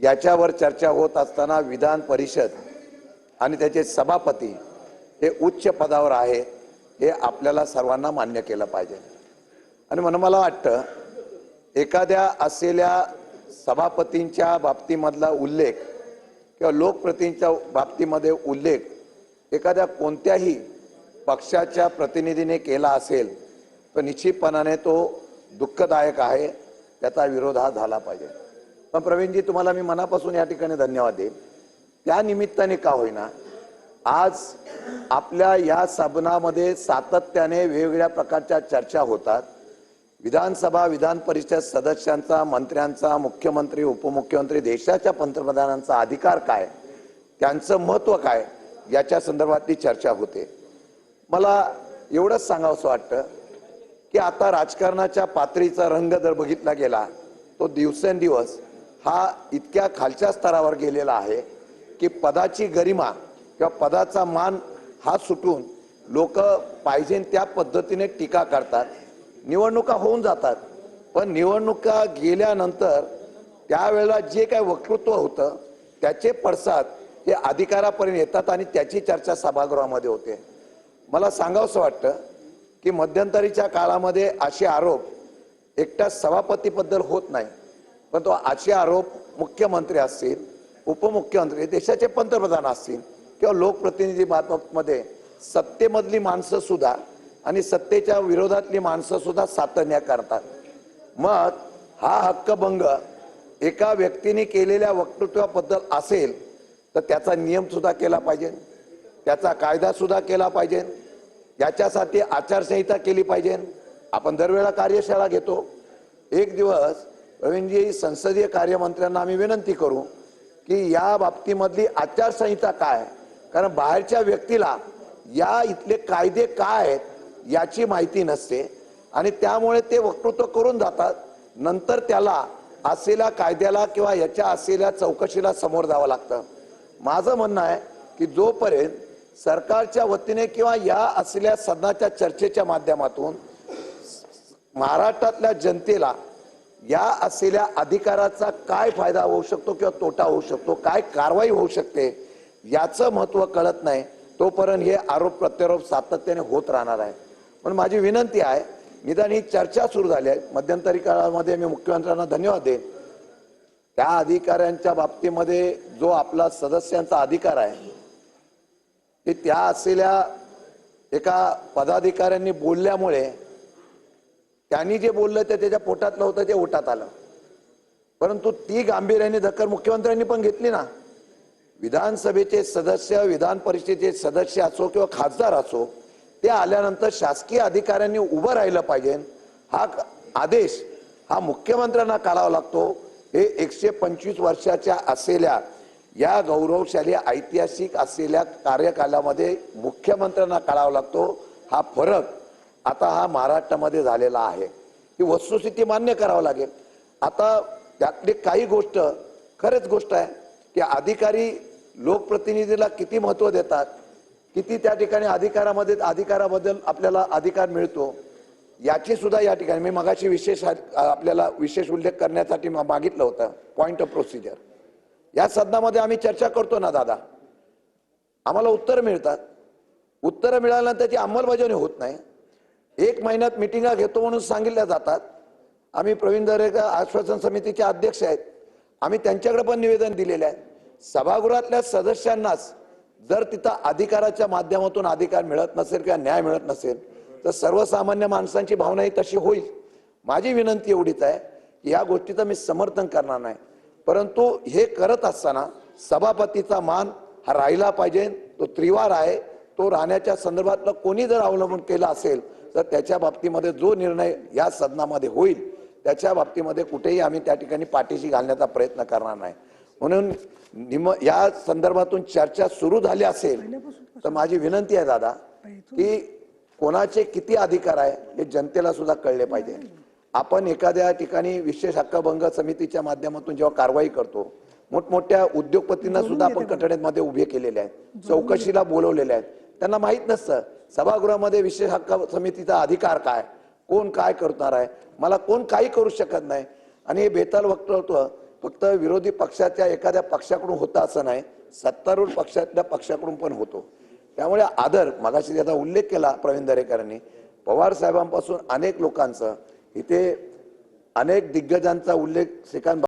याच्यावर चर्चा होत असताना विधान परिषद आणि त्याचे सभापती हे उच्च पदावर आहे हे आपल्याला सर्वांना मान्य केलं पाहिजे। आणि म्हणून मला वाटतं एखाद्या असलेल्या सभापतींच्या बाबतीमधला उल्लेख किंवा लोकप्रतिनिधींच्या बाबतीमध्ये उल्लेख एखाद्या कोणत्याही पक्षाच्या प्रतिनिधीने केला असेल तर निश्चितपणाने तो दुःखदायक आहे, त्याचा विरोध हा झाला पाहिजे। पण प्रवीणजी, तुम्हाला मी मनापासून या ठिकाणी धन्यवाद देईन। त्या निमित्ताने का होईना आज आपल्या या सदनामध्ये सातत्याने वेगवेगळ्या प्रकारच्या चर्चा होतात। विधानसभा विधान परिषद सदस्यांचा, मंत्र्यांचा, मुख्यमंत्री, उपमुख्यमंत्री, देशाच्या पंतप्रधानांचा अधिकार काय, त्यांचं महत्त्व काय याच्या संदर्भातली चर्चा होते। मला एवढंच सांगावंसं वाटतं की आता राजकारणाच्या पातळीचा रंग जर बघितला गेला तो दिवसेंदिवस हा इतक्या खालच्या स्तरावर गेलेला आहे की पदाची गरिमा किंवा पदाचा मान हा सुटून लोक पाहिजे त्या पद्धतीने टीका करतात। निवडणुका होऊन जातात, पण निवडणुका गेल्यानंतर त्यावेळेला जे काही वक्तृत्व होतं त्याचे पडसाद हे अधिकारापर्यंत येतात आणि त्याची चर्चा सभागृहामध्ये होते। मला सांगावंसं वाटतं की मध्यंतरीच्या काळामध्ये असे आरोप एकट्या सभापतीबद्दल होत नाही, पण तो असे आरोप मुख्यमंत्री असतील, उपमुख्यमंत्री, देशाचे पंतप्रधान असतील किंवा लोकप्रतिनिधी बाबतीमध्ये सत्तेमधली माणसं सुद्धा आणि सत्तेच्या विरोधातली माणसं सुद्धा सातत्याने करतात। मग हा हक्कभंग एका व्यक्तीने केलेल्या वक्तृत्वाबद्दल असेल तर त्याचा नियम सुद्धा केला पाहिजे, त्याचा कायदा सुद्धा केला पाहिजे, याच्यासाठी आचारसंहिता केली पाहिजे। आपण दरवेळेला कार्यशाळा घेतो। एक दिवस प्रवीणजी, संसदीय कार्यमंत्र्यांना आम्ही विनंती करू की या बाबतीमधली आचारसंहिता काय, कारण बाहेरच्या व्यक्तीला या इथले कायदे काय आहेत याची माहिती नसते आणि त्यामुळे ते वक्तृत्व करून जातात। नंतर त्याला असलेल्या कायद्याला किंवा याच्या असलेल्या चौकशीला समोर जावं लागतं। माझं म्हणणं आहे की जोपर्यंत सरकारच्या वतीने किंवा या असलेल्या सदनाच्या चर्चेच्या माध्यमातून महाराष्ट्रातल्या जनतेला या असलेल्या अधिकाराचा काय फायदा होऊ शकतो किंवा तोटा होऊ शकतो, काय कारवाई होऊ शकते याचं महत्त्व कळत नाही, तोपर्यंत हे आरोप प्रत्यारोप सातत्याने होत राहणार आहे। पण माझी विनंती आहे, निदान ही चर्चा सुरू झाली आहे, मध्यंतरी काळामध्ये मी मुख्यमंत्र्यांना धन्यवाद देईन। त्या अधिकाऱ्यांच्या बाबतीमध्ये जो आपला सदस्यांचा अधिकार आहे की त्या असलेल्या एका पदाधिकाऱ्यांनी बोलल्यामुळे त्यांनी जे बोललं ते त्याच्या पोटातलं होतं ते ओटात आलं, परंतु ती गांभीर्याने दखल मुख्यमंत्र्यांनी पण घेतली ना। विधानसभेचे सदस्य, विधान परिषदेचे सदस्य असो किंवा खासदार असो, ते आल्यानंतर शासकीय अधिकाऱ्यांनी उभं राहिलं पाहिजे। हा आदेश हा मुख्यमंत्र्यांना काढावा लागतो। हे 125 वर्षाच्या असलेल्या या गौरवशाली ऐतिहासिक असलेल्या कार्यकालामध्ये मुख्यमंत्र्यांना काढावा लागतो। हा फरक आता हा महाराष्ट्रामध्ये झालेला आहे, ही वस्तुस्थिती मान्य करावं लागेल। आता त्यातली काही गोष्ट खरंच गोष्ट आहे की अधिकारी लोकप्रतिनिधीला किती महत्त्व देतात, किती त्या ठिकाणी अधिकाराबद्दल आपल्याला अधिकार मिळतो याची सुद्धा या ठिकाणी मी मगाशी आपल्याला विशेष उल्लेख करण्यासाठी मागितलं होतं। पॉइंट ऑफ प्रोसिजर या सदनामध्ये आम्ही चर्चा करतो ना दादा, आम्हाला उत्तर मिळतात, उत्तर मिळाल्यानंतर त्याची अंमलबजावणी होत नाही। 1 महिन्यात मिटिंगा घेतो म्हणून सांगितल्या जातात। आम्ही प्रवीण दरेकर आश्वासन समितीचे अध्यक्ष आहेत, आम्ही त्यांच्याकडे पण निवेदन दिलेले आहे। सभागृहातल्या सदस्यांनाच जर तिथं अधिकाराच्या माध्यमातून अधिकार मिळत नसेल किंवा न्याय मिळत नसेल तर सर्वसामान्य माणसांची भावना ही तशी होईल। माझी विनंती एवढीच आहे की या गोष्टीचं मी समर्थन करणार नाही, परंतु हे करत असताना सभापतीचा मान हा राहिला पाहिजे, तो त्रिवार आहे। तो राहण्याच्या संदर्भातलं कोणी जर अवलंबन केला असेल तर त्याच्या बाबतीमध्ये जो निर्णय या सदनामध्ये होईल त्याच्या बाबतीमध्ये कुठेही आम्ही त्या ठिकाणी पाठीशी घालण्याचा प्रयत्न करणार नाही। म्हणून या संदर्भातून चर्चा सुरू झाली असेल तर माझी विनंती आहे दादा की कोणाचे किती अधिकार आहे हे जनतेला सुद्धा कळले पाहिजे। आपण एखाद्या ठिकाणी विशेष हक्कभंग समितीच्या माध्यमातून जेव्हा कारवाई करतो, मोठमोठ्या उद्योगपतींना सुद्धा आपण कटड्यामध्ये उभे केलेले आहेत, चौकशीला बोलवलेले आहेत। त्यांना माहित नसतं सभागृहामध्ये विशेष हक्क समितीचा अधिकार काय, कोण काय करणार आहे, मला कोण काही करू शकत नाही। आणि हे बेताल वक्तव्य फक्त विरोधी पक्षाच्या एखाद्या पक्षाकडून होता असं नाही, सत्तारूढ पक्षातल्या पक्षाकडून पण होतो. त्यामुळे आदर, मगाशी त्याचा उल्लेख केला प्रवीण दरेकरांनी, पवार साहेबांपासून अनेक लोकांचं, इथे अनेक दिग्गजांचा उल्लेख श्रीकांत